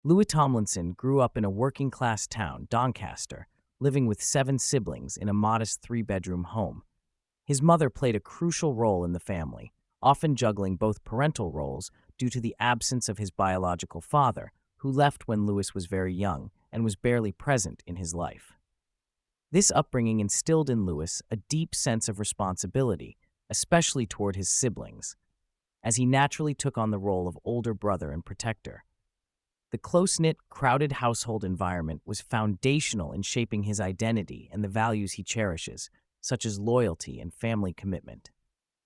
Louis Tomlinson grew up in a working-class town, Doncaster, living with 7 siblings in a modest 3-bedroom home. His mother played a crucial role in the family, often juggling both parental roles due to the absence of his biological father, who left when Louis was very young and was barely present in his life. This upbringing instilled in Louis a deep sense of responsibility, especially toward his siblings, as he naturally took on the role of older brother and protector. The close-knit, crowded household environment was foundational in shaping his identity and the values he cherishes, such as loyalty and family commitment.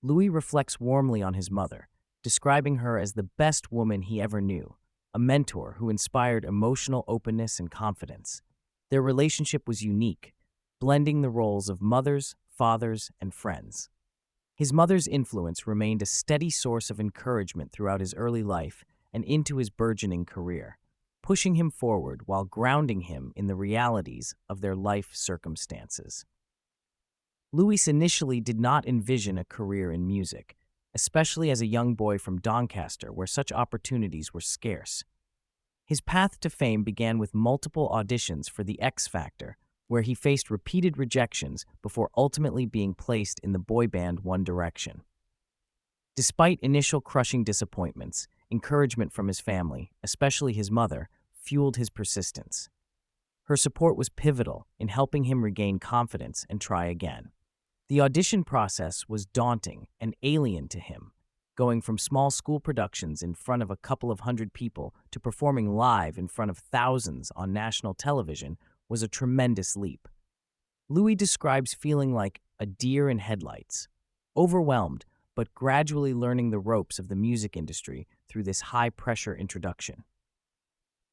Louis reflects warmly on his mother, describing her as the best woman he ever knew, a mentor who inspired emotional openness and confidence. Their relationship was unique, blending the roles of mothers, fathers, and friends. His mother's influence remained a steady source of encouragement throughout his early life and into his burgeoning career, pushing him forward while grounding him in the realities of their life circumstances. Louis initially did not envision a career in music, especially as a young boy from Doncaster, where such opportunities were scarce. His path to fame began with multiple auditions for The X Factor, where he faced repeated rejections before ultimately being placed in the boy band One Direction. Despite initial crushing disappointments, encouragement from his family, especially his mother, fueled his persistence. Her support was pivotal in helping him regain confidence and try again. The audition process was daunting and alien to him. Going from small school productions in front of a couple of hundred people to performing live in front of thousands on national television was a tremendous leap. Louis describes feeling like a deer in headlights, overwhelmed but gradually learning the ropes of the music industry through this high-pressure introduction.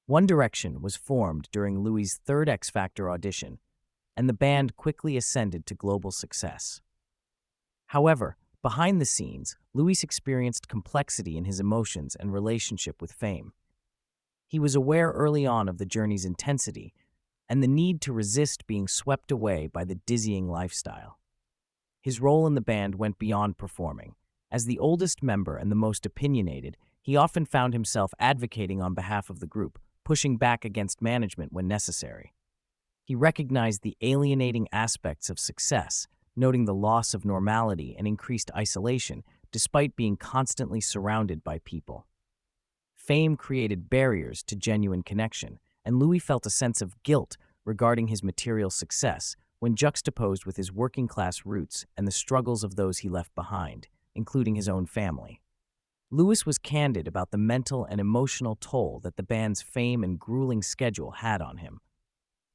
One Direction was formed during Louis' third X Factor audition, and the band quickly ascended to global success. However, behind the scenes, Louis experienced complexity in his emotions and relationship with fame. He was aware early on of the journey's intensity and the need to resist being swept away by the dizzying lifestyle. His role in the band went beyond performing. As the oldest member and the most opinionated, he often found himself advocating on behalf of the group, pushing back against management when necessary. He recognized the alienating aspects of success, noting the loss of normality and increased isolation, despite being constantly surrounded by people. Fame created barriers to genuine connection, and Louis felt a sense of guilt regarding his material success when juxtaposed with his working-class roots and the struggles of those he left behind, including his own family. Louis was candid about the mental and emotional toll that the band's fame and grueling schedule had on him.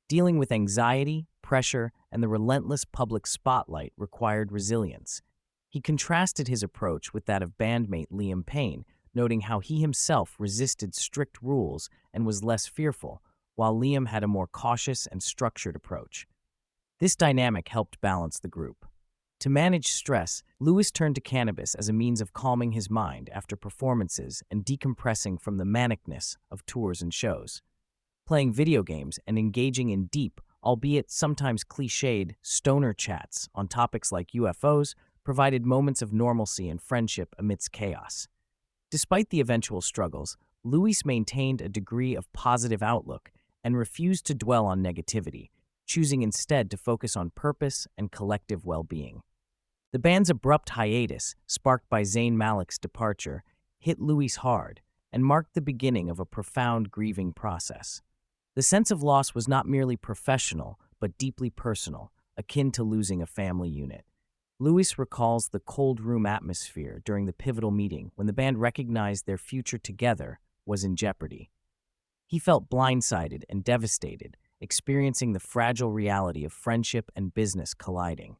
Dealing with anxiety, pressure, and the relentless public spotlight required resilience. He contrasted his approach with that of bandmate Liam Payne, noting how he himself resisted strict rules and was less fearful, while Liam had a more cautious and structured approach. This dynamic helped balance the group. To manage stress, Louis turned to cannabis as a means of calming his mind after performances and decompressing from the manicness of tours and shows. Playing video games and engaging in deep, albeit sometimes cliched, stoner chats on topics like UFOs provided moments of normalcy and friendship amidst chaos. Despite the eventual struggles, Louis maintained a degree of positive outlook and refused to dwell on negativity, choosing instead to focus on purpose and collective well-being. The band's abrupt hiatus, sparked by Zayn Malik's departure, hit Louis hard and marked the beginning of a profound grieving process. The sense of loss was not merely professional, but deeply personal, akin to losing a family unit. Louis recalls the cold room atmosphere during the pivotal meeting when the band recognized their future together was in jeopardy. He felt blindsided and devastated, experiencing the fragile reality of friendship and business colliding.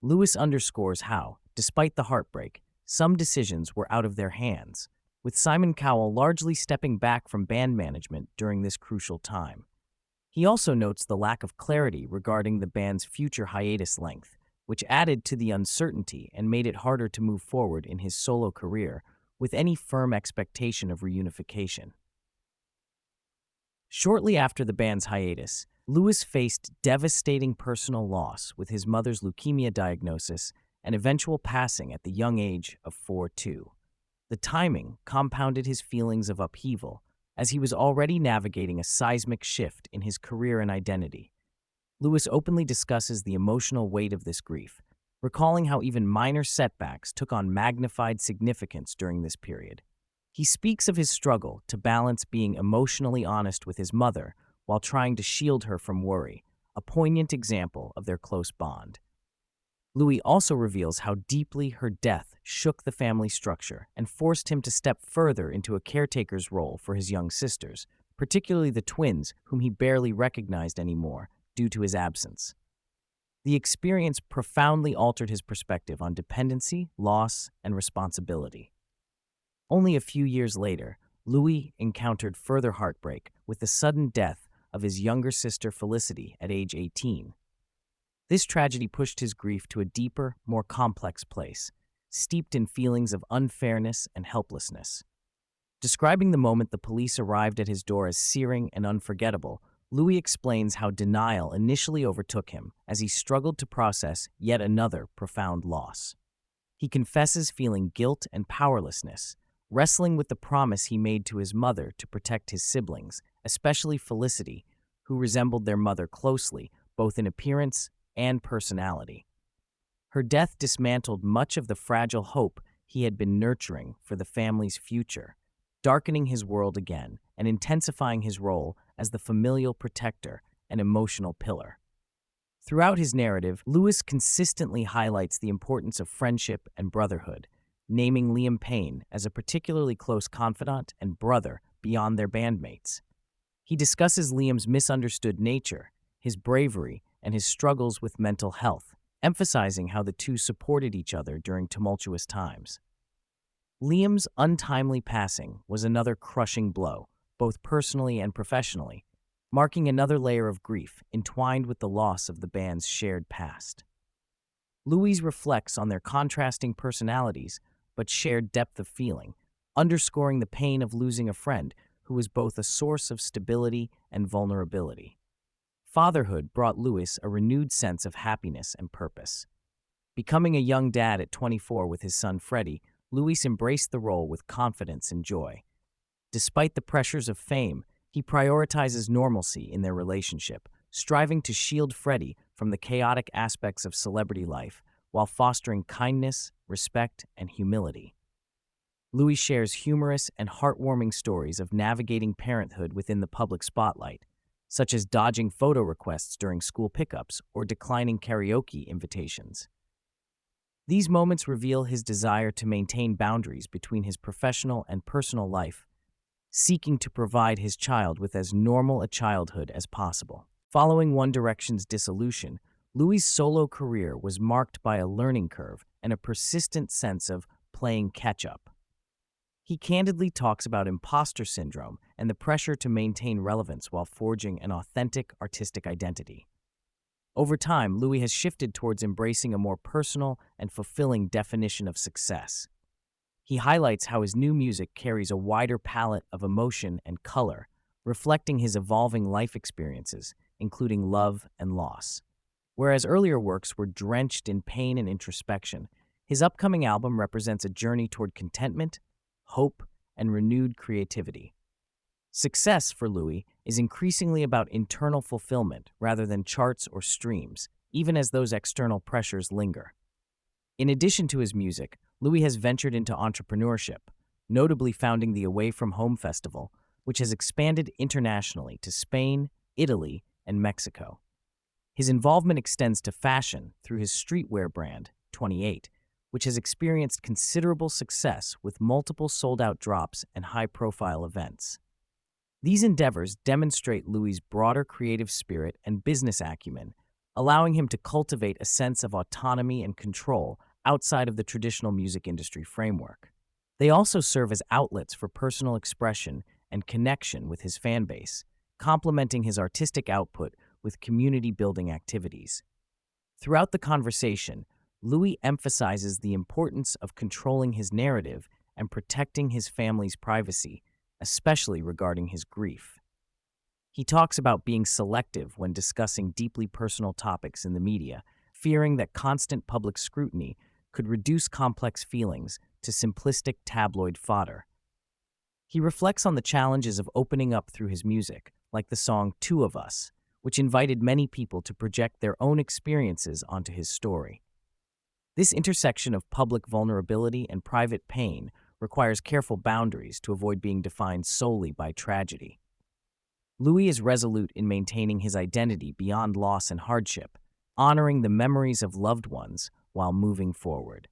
Louis underscores how, despite the heartbreak, some decisions were out of their hands, with Simon Cowell largely stepping back from band management during this crucial time. He also notes the lack of clarity regarding the band's future hiatus length, which added to the uncertainty and made it harder to move forward in his solo career with any firm expectation of reunification. Shortly after the band's hiatus, Louis faced devastating personal loss with his mother's leukemia diagnosis and eventual passing at the young age of 42. The timing compounded his feelings of upheaval, as he was already navigating a seismic shift in his career and identity. Lewis openly discusses the emotional weight of this grief, recalling how even minor setbacks took on magnified significance during this period. He speaks of his struggle to balance being emotionally honest with his mother while trying to shield her from worry, a poignant example of their close bond. Louis also reveals how deeply her death shook the family structure and forced him to step further into a caretaker's role for his young sisters, particularly the twins whom he barely recognized anymore due to his absence. The experience profoundly altered his perspective on dependency, loss, and responsibility. Only a few years later, Louis encountered further heartbreak with the sudden death of his younger sister Felicity at age 18. This tragedy pushed his grief to a deeper, more complex place, steeped in feelings of unfairness and helplessness. Describing the moment the police arrived at his door as searing and unforgettable, Louis explains how denial initially overtook him as he struggled to process yet another profound loss. He confesses feeling guilt and powerlessness, wrestling with the promise he made to his mother to protect his siblings, especially Felicity, who resembled their mother closely, both in appearance and personality. Her death dismantled much of the fragile hope he had been nurturing for the family's future, darkening his world again and intensifying his role as the familial protector and emotional pillar. Throughout his narrative, Lewis consistently highlights the importance of friendship and brotherhood, naming Liam Payne as a particularly close confidant and brother beyond their bandmates. He discusses Liam's misunderstood nature, his bravery, and his struggles with mental health, emphasizing how the two supported each other during tumultuous times. Liam's untimely passing was another crushing blow, both personally and professionally, marking another layer of grief entwined with the loss of the band's shared past. Louis reflects on their contrasting personalities but shared depth of feeling, underscoring the pain of losing a friend who was both a source of stability and vulnerability. Fatherhood brought Louis a renewed sense of happiness and purpose. Becoming a young dad at 24 with his son Freddie, Louis embraced the role with confidence and joy. Despite the pressures of fame, he prioritizes normalcy in their relationship, striving to shield Freddie from the chaotic aspects of celebrity life while fostering kindness, respect, and humility. Louis shares humorous and heartwarming stories of navigating parenthood within the public spotlight, such as dodging photo requests during school pickups or declining karaoke invitations. These moments reveal his desire to maintain boundaries between his professional and personal life, seeking to provide his child with as normal a childhood as possible. Following One Direction's dissolution, Louis' solo career was marked by a learning curve and a persistent sense of playing catch-up. He candidly talks about imposter syndrome and the pressure to maintain relevance while forging an authentic artistic identity. Over time, Louis has shifted towards embracing a more personal and fulfilling definition of success. He highlights how his new music carries a wider palette of emotion and color, reflecting his evolving life experiences, including love and loss. Whereas earlier works were drenched in pain and introspection, his upcoming album represents a journey toward contentment, hope, and renewed creativity. Success for Louis is increasingly about internal fulfillment rather than charts or streams, even as those external pressures linger. In addition to his music, Louis has ventured into entrepreneurship, notably founding the Away From Home Festival, which has expanded internationally to Spain, Italy, and Mexico. His involvement extends to fashion through his streetwear brand, 28, which has experienced considerable success with multiple sold-out drops and high-profile events. These endeavors demonstrate Louis' broader creative spirit and business acumen, allowing him to cultivate a sense of autonomy and control outside of the traditional music industry framework. They also serve as outlets for personal expression and connection with his fan base, complementing his artistic output with community-building activities. Throughout the conversation, Louis emphasizes the importance of controlling his narrative and protecting his family's privacy, especially regarding his grief. He talks about being selective when discussing deeply personal topics in the media, fearing that constant public scrutiny could reduce complex feelings to simplistic tabloid fodder. He reflects on the challenges of opening up through his music, like the song Two of Us, which invited many people to project their own experiences onto his story. This intersection of public vulnerability and private pain requires careful boundaries to avoid being defined solely by tragedy. Louis is resolute in maintaining his identity beyond loss and hardship, honoring the memories of loved ones while moving forward.